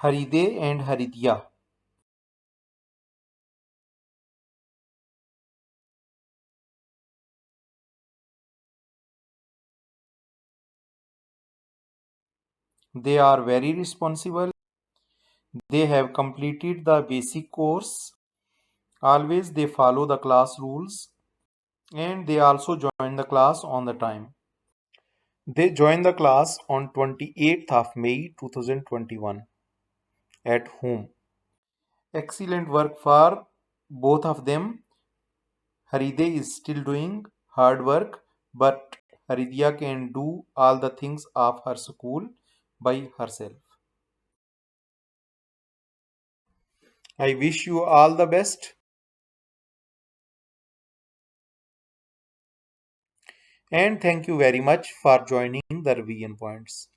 Haride and Haridia. They are very responsible. They have completed the basic course. Always they follow the class rules and they also join the class on the time. They joined the class on 28th of May 2021 at home. Excellent work for both of them. Haride is still doing hard work, but Haridia can do all the things of her school by herself. I wish you all the best and thank you very much for joining the revision points.